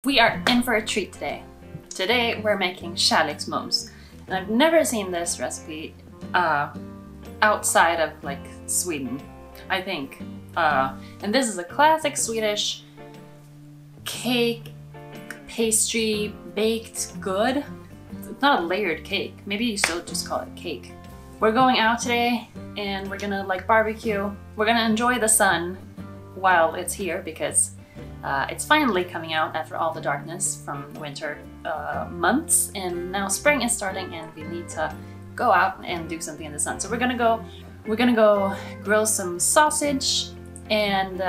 We are in for a treat today. Today we're making Kärleksmums. And I've never seen this recipe outside of like Sweden, I think. And this is a classic Swedish cake, pastry, baked good. It's not a layered cake. Maybe you still just call it cake. We're going out today and we're gonna like barbecue. We're gonna enjoy the sun while it's here because it's finally coming out after all the darkness from the winter months, and now spring is starting and we need to go out and do something in the sun. So we're gonna go grill some sausage, and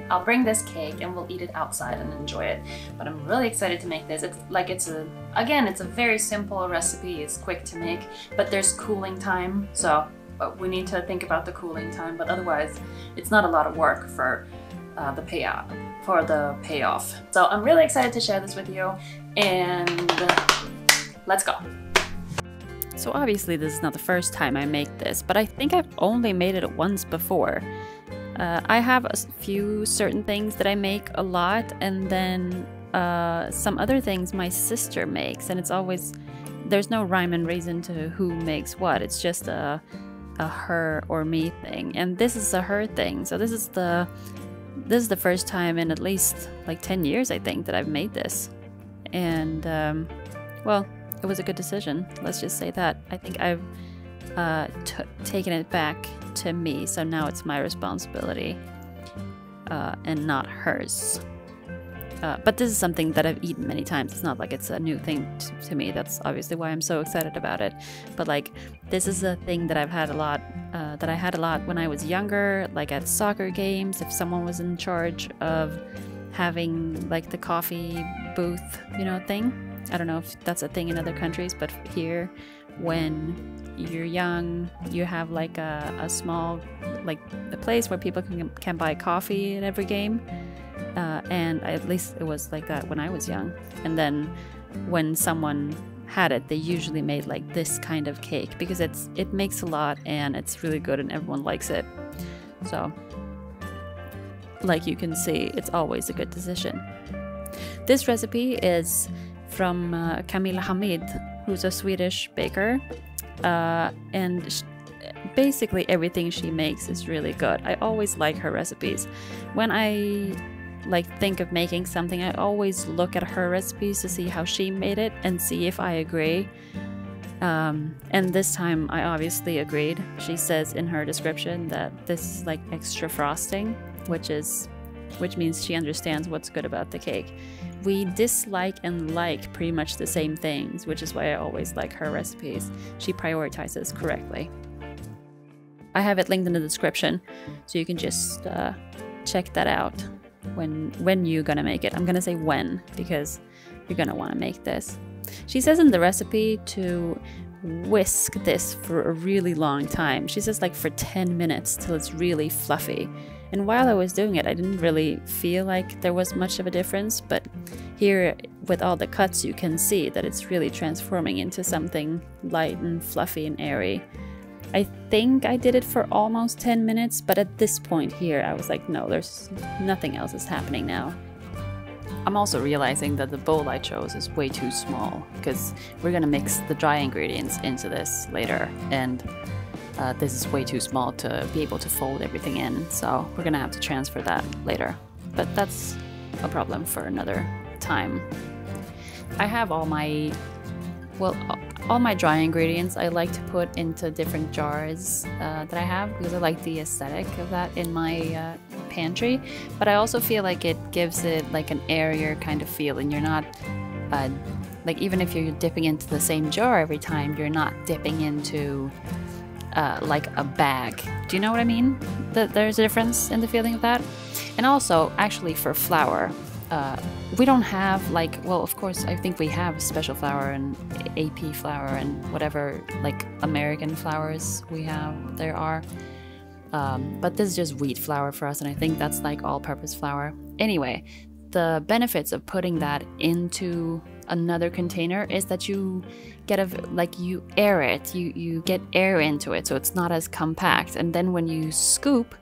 I'll bring this cake and we'll eat it outside and enjoy it. But I'm really excited to make this. It's a very simple recipe. It's quick to make, but there's cooling time, so we need to think about the cooling time. But otherwise, it's not a lot of work for the payoff. So I'm really excited to share this with you, and let's go. So obviously this is not the first time I make this, but I think I've only made it once before. I have a few certain things that I make a lot, and then some other things my sister makes, and it's always, there's no rhyme and reason to who makes what. It's just a her or me thing, and this is a her thing. So this is the first time in at least like 10 years, I think, that I've made this. And, well, it was a good decision. Let's just say that. I think I've taken it back to me, so now it's my responsibility and not hers. But this is something that I've eaten many times. It's not like it's a new thing to me. That's obviously why I'm so excited about it. But like, this is a thing that I've had a lot, that I had a lot when I was younger, like at soccer games, if someone was in charge of having like the coffee booth, you know, thing. I don't know if that's a thing in other countries, but here, when you're young, you have like a small, like a place where people can buy coffee at every game. And at least it was like that when I was young. And then when someone had it, they usually made like this kind of cake because it makes a lot and it's really good and everyone likes it. So, like you can see, it's always a good decision. This recipe is from Camilla Hamid, who's a Swedish baker, and basically everything she makes is really good. I always like her recipes. When I think of making something, I always look at her recipes to see how she made it and see if I agree. And this time I obviously agreed. She says in her description that this is like extra frosting, which means she understands what's good about the cake. We dislike and like pretty much the same things, which is why I always like her recipes. She prioritizes correctly. I have it linked in the description, so you can just check that out when you're gonna make it. I'm gonna say when, because you're gonna want to make this. She says in the recipe to whisk this for a really long time. She says like for 10 minutes till it's really fluffy. And while I was doing it, I didn't really feel like there was much of a difference, but here with all the cuts you can see that it's really transforming into something light and fluffy and airy. I think I did it for almost 10 minutes, but at this point here I was like, no, there's nothing else is happening now. I'm also realizing that the bowl I chose is way too small because we're gonna mix the dry ingredients into this later, and this is way too small to be able to fold everything in, so we're gonna have to transfer that later. But that's a problem for another time. I have all my dry ingredients I like to put into different jars that I have because I like the aesthetic of that in my pantry, but I also feel like it gives it like an airier kind of feel, and you're not like, even if you're dipping into the same jar every time, you're not dipping into like a bag. Do you know what I mean? There's a difference in the feeling of that. And also, actually, for flour, we don't have like, well, of course, I think we have special flour and AP flour and whatever like American flours there are. But this is just wheat flour for us, and I think that's like all-purpose flour. Anyway, the benefits of putting that into another container is that you get you air it, you get air into it, so it's not as compact. And then when you scoop,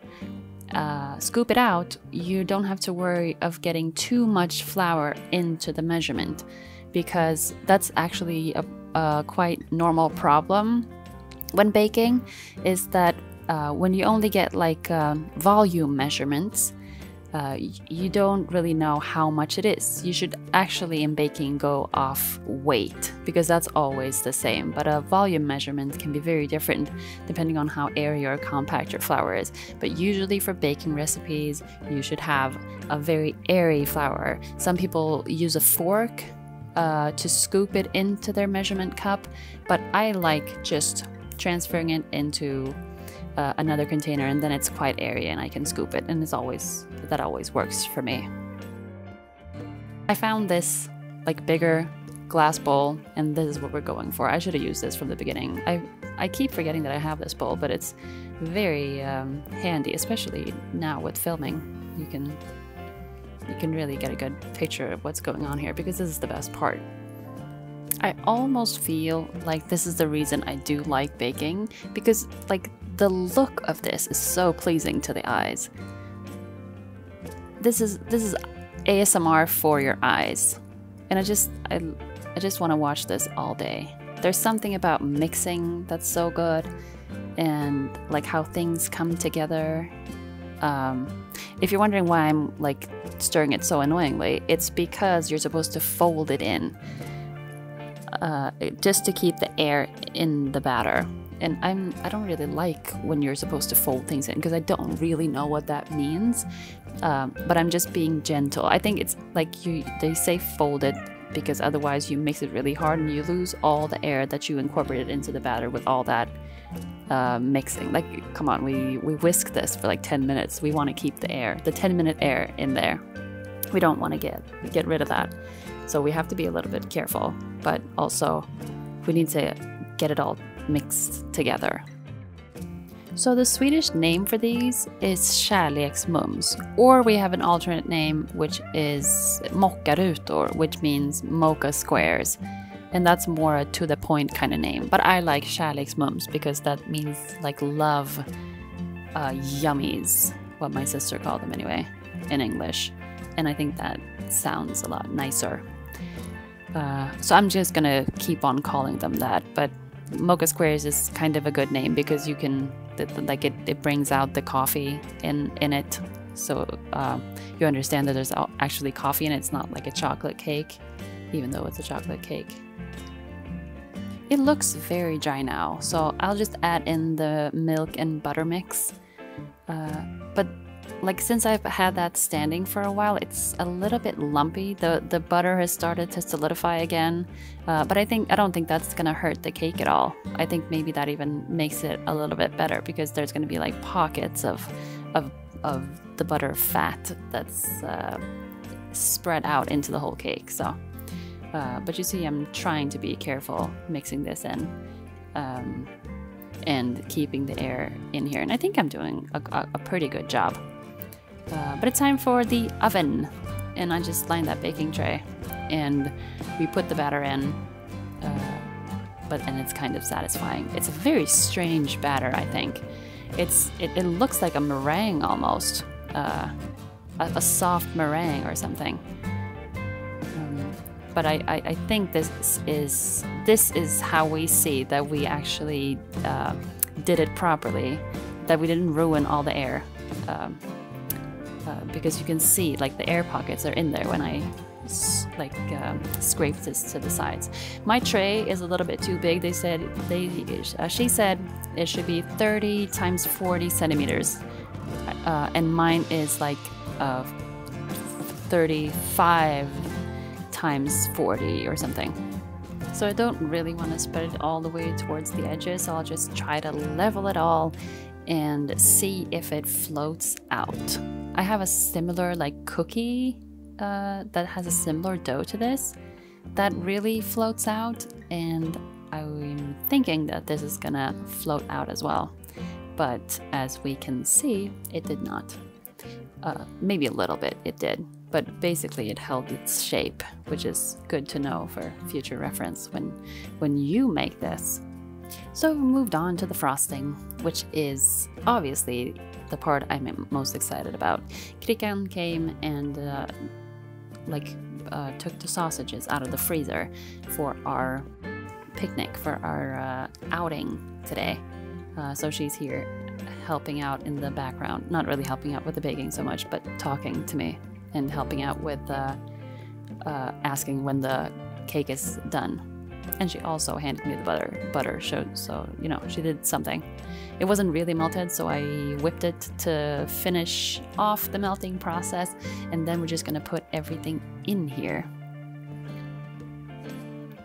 scoop it out, you don't have to worry of getting too much flour into the measurement, because that's actually a quite normal problem when baking, is that when you only get like volume measurements, you don't really know how much it is. You should actually in baking go off weight, because that's always the same, but a volume measurement can be very different depending on how airy or compact your flour is. But usually for baking recipes, you should have a very airy flour. Some people use a fork to scoop it into their measurement cup, but I like just transferring it into another container, and then it's quite airy and I can scoop it, and that always works for me. I found this like bigger glass bowl, and this is what we're going for. I should have used this from the beginning. I keep forgetting that I have this bowl, but it's very handy, especially now with filming. You can really get a good picture of what's going on here, because this is the best part. I almost feel like this is the reason I do like baking, because like the look of this is so pleasing to the eyes. This is ASMR for your eyes, and I just want to watch this all day. There's something about mixing that's so good, and like how things come together. If you're wondering why I'm like stirring it so annoyingly, it's because you're supposed to fold it in, just to keep the air in the batter. And I don't really like when you're supposed to fold things in, because I don't really know what that means. But I'm just being gentle. I think it's like they say fold it because otherwise you mix it really hard and you lose all the air that you incorporated into the batter with all that mixing. Like, come on, we whisk this for like 10 minutes. We want to keep the 10-minute air in there. We don't want to get rid of that. So we have to be a little bit careful, but also we need to get it all mixed together. So the Swedish name for these is Kärleksmums, or we have an alternate name which is Mocha, which means mocha squares, and that's more a to the point kind of name. But I like Kärleksmums because that means like love yummies, what my sister called them anyway, in English, and I think that sounds a lot nicer. So I'm just gonna keep on calling them that, but Mocha Squares is kind of a good name because you can, like it brings out the coffee in it. So you understand that there's actually coffee in it. It's not like a chocolate cake, even though it's a chocolate cake. It looks very dry now, so I'll just add in the milk and butter mix. But like since I've had that standing for a while, it's a little bit lumpy. The butter has started to solidify again, but I don't think that's gonna hurt the cake at all. I think maybe that even makes it a little bit better because there's gonna be like pockets of the butter fat that's spread out into the whole cake. So, but you see, I'm trying to be careful mixing this in and keeping the air in here, and I think I'm doing a pretty good job. But it's time for the oven, and I just lined that baking tray and we put the batter in, and it's kind of satisfying. It's a very strange batter, I think. It looks like a meringue almost, a soft meringue or something. But I think this is how we see that we actually did it properly, that we didn't ruin all the air. Because you can see like the air pockets are in there when I scrape this to the sides. My tray is a little bit too big. She said it should be 30 times 40 centimeters, and mine is like 35 times 40 or something. So I don't really want to spread it all the way towards the edges, so I'll just try to level it all and see if it floats out. I have a similar like cookie that has a similar dough to this that really floats out, and I'm thinking that this is gonna float out as well. But as we can see, it did not. Maybe a little bit it did, but basically it held its shape, which is good to know for future reference when you make this. So we moved on to the frosting, which is obviously the part I'm most excited about. Krikan came and took the sausages out of the freezer for our picnic, for our outing today. So she's here helping out in the background. Not really helping out with the baking so much, but talking to me and helping out with asking when the cake is done. And she also handed me the butter, so you know, she did something. It wasn't really melted, so I whipped it to finish off the melting process, and then we're just gonna put everything in here.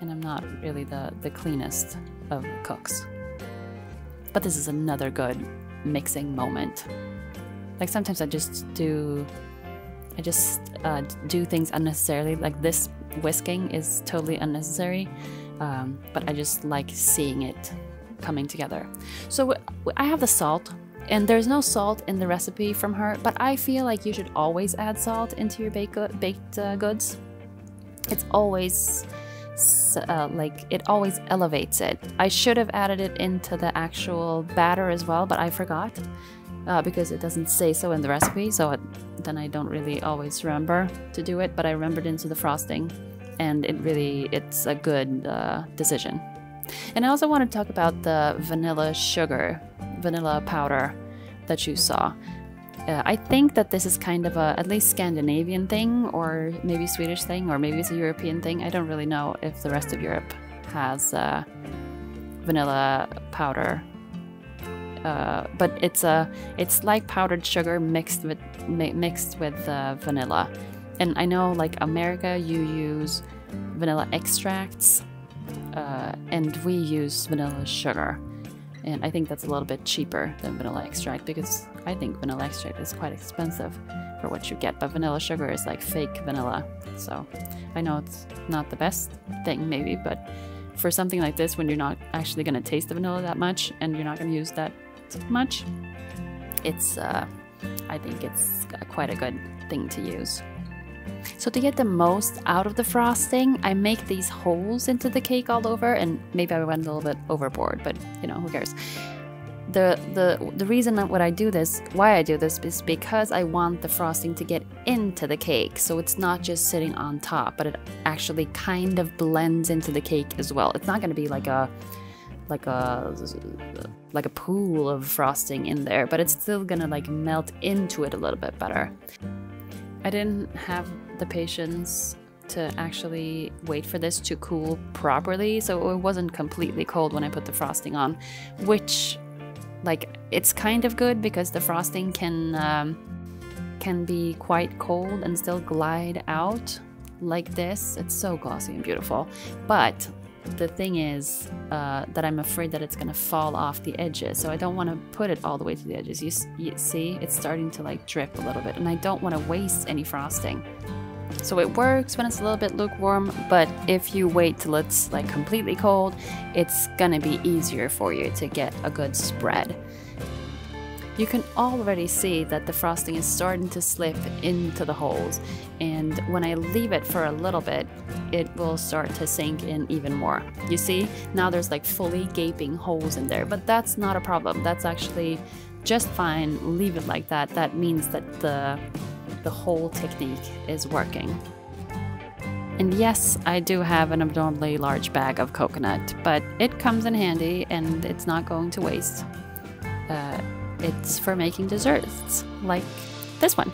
And I'm not really the cleanest of cooks, but this is another good mixing moment. Like sometimes I just do things unnecessarily, like this whisking is totally unnecessary. But I just like seeing it coming together. So I have the salt, and there's no salt in the recipe from her, but I feel like you should always add salt into your baked goods. It's always it always elevates it. I should have added it into the actual batter as well, but I forgot because it doesn't say so in the recipe, so then I don't really always remember to do it, but I remembered into the frosting. And it's a good decision. And I also want to talk about the vanilla powder that you saw. I think that this is kind of a at least Scandinavian thing, or maybe Swedish thing, or maybe it's a European thing. I don't really know if the rest of Europe has vanilla powder. But it's like powdered sugar mixed with vanilla. And I know, like America, you use vanilla extracts, and we use vanilla sugar. And I think that's a little bit cheaper than vanilla extract, because I think vanilla extract is quite expensive for what you get. But vanilla sugar is like fake vanilla. So I know it's not the best thing maybe, but for something like this, when you're not actually going to taste the vanilla that much and you're not going to use that much, it's I think it's quite a good thing to use. So to get the most out of the frosting, I make these holes into the cake all over, and maybe I went a little bit overboard, but you know, who cares? The reason why I do this is because I want the frosting to get into the cake, so it's not just sitting on top, but it actually kind of blends into the cake as well. It's not going to be like a pool of frosting in there, but it's still gonna like melt into it a little bit better. I didn't have the patience to actually wait for this to cool properly, so it wasn't completely cold when I put the frosting on, which, like, it's kind of good because the frosting can be quite cold and still glide out like this. It's so glossy and beautiful, but the thing is that I'm afraid that it's gonna fall off the edges, so I don't want to put it all the way to the edges. You see, it's starting to like drip a little bit, and I don't want to waste any frosting. So it works when it's a little bit lukewarm, but if you wait till it's like completely cold, it's gonna be easier for you to get a good spread. You can already see that the frosting is starting to slip into the holes, and when I leave it for a little bit, it will start to sink in even more. You see, now there's like fully gaping holes in there, but that's not a problem. That's actually just fine. Leave it like that. That means that the whole technique is working. And yes, I do have an abnormally large bag of coconut, but it comes in handy and it's not going to waste. It's for making desserts, like this one.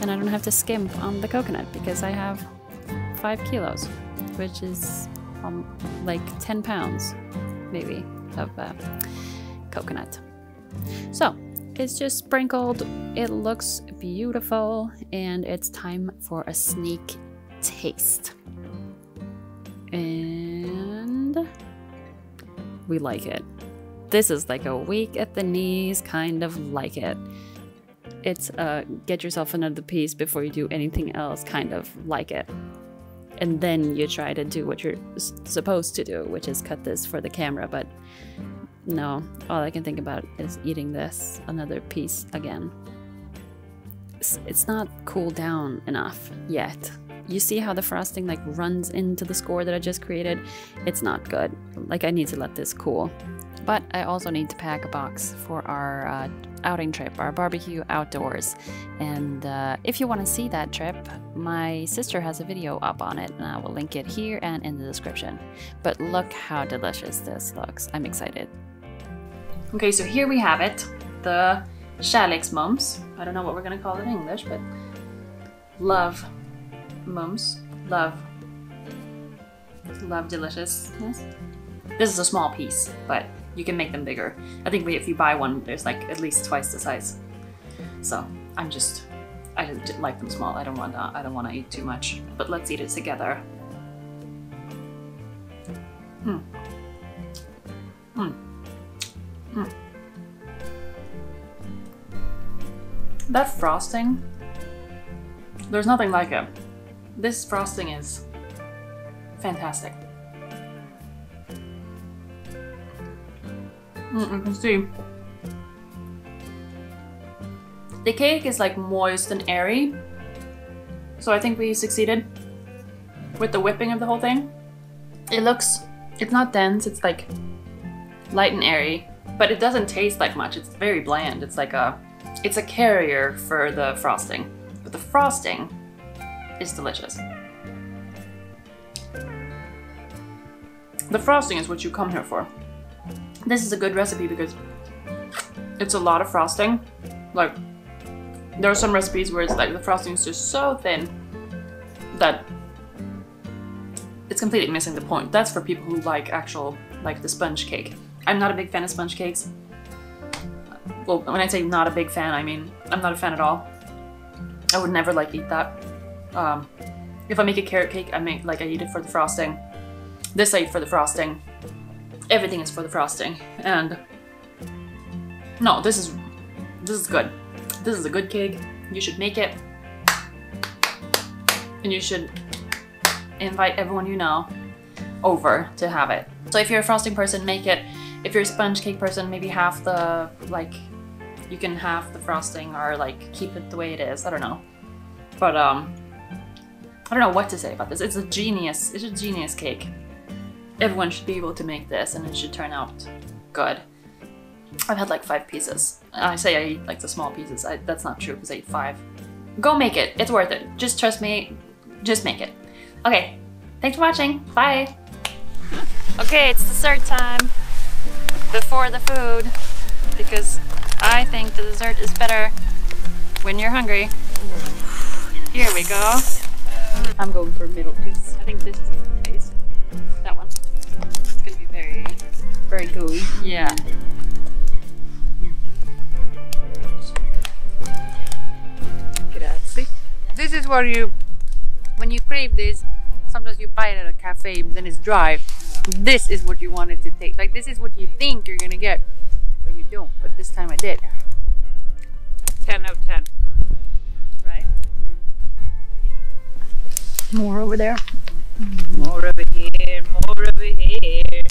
And I don't have to skimp on the coconut because I have 5 kilos, which is like 10 pounds, maybe, of coconut. So it's just sprinkled. It looks beautiful, and it's time for a sneak taste. And we like it. This is like a weak at the knees, kind of like it. It's get yourself another piece before you do anything else, kind of like it. And then you try to do what you're supposed to do, which is cut this for the camera, but no, all I can think about is eating this another piece again. It's not cooled down enough yet. you see how the frosting like runs into the score that I just created? It's not good. Like, I need to let this cool. But I also need to pack a box for our outing trip, our barbecue outdoors. And if you want to see that trip, my sister has a video up on it, and I will link it here and in the description. But look how delicious this looks. I'm excited. Okay, so here we have it. The Kärleksmums. I don't know what we're gonna call it in English, but love mums. Love deliciousness. This is a small piece, but you can make them bigger. I think if you buy one, there's like at least twice the size. So I just like them small. I don't want to eat too much. But let's eat it together. That frosting, there's nothing like it. This frosting is fantastic. You can see the cake is like moist and airy, so I think we succeeded with the whipping of the whole thing. It's not dense, it's like light and airy, but it doesn't taste like much. It's very bland. It's a carrier for the frosting, but the frosting is delicious. The frosting is what you come here for. This is a good recipe because it's a lot of frosting. Like, there are some recipes where it's like the frosting is just so thin that it's completely missing the point. That's for people who like the sponge cake. I'm not a big fan of sponge cakes. Well, when I say not a big fan, I mean I'm not a fan at all. I would never eat that. If I make a carrot cake, I eat it for the frosting. This I eat for the frosting. Everything is for the frosting. And no, this is good. This is a good cake. You should make it. And you should invite everyone you know over to have it. So if you're a frosting person, make it. If you're a sponge cake person, maybe half the, you can half the frosting or keep it the way it is. I don't know. But I don't know what to say about this. It's a genius cake. Everyone should be able to make this and it should turn out good. I've had 5 pieces. I say I eat the small pieces. That's not true because I eat 5. Go make it. It's worth it. Just trust me. Just make it. Okay. Thanks for watching. Bye. Okay, it's dessert time. Before the food. Because I think the dessert is better when you're hungry. Here we go. I'm going for a middle piece. I think this is the taste. That one. It's gonna be very, very gooey. Yeah. Grazie. This is what when you crave this, sometimes you buy it at a cafe, then it's dry. This is what you want it to taste. This is what you think you're gonna get, but you don't. But this time I did. 10 out of 10. Right? More over there. More over here, more over here.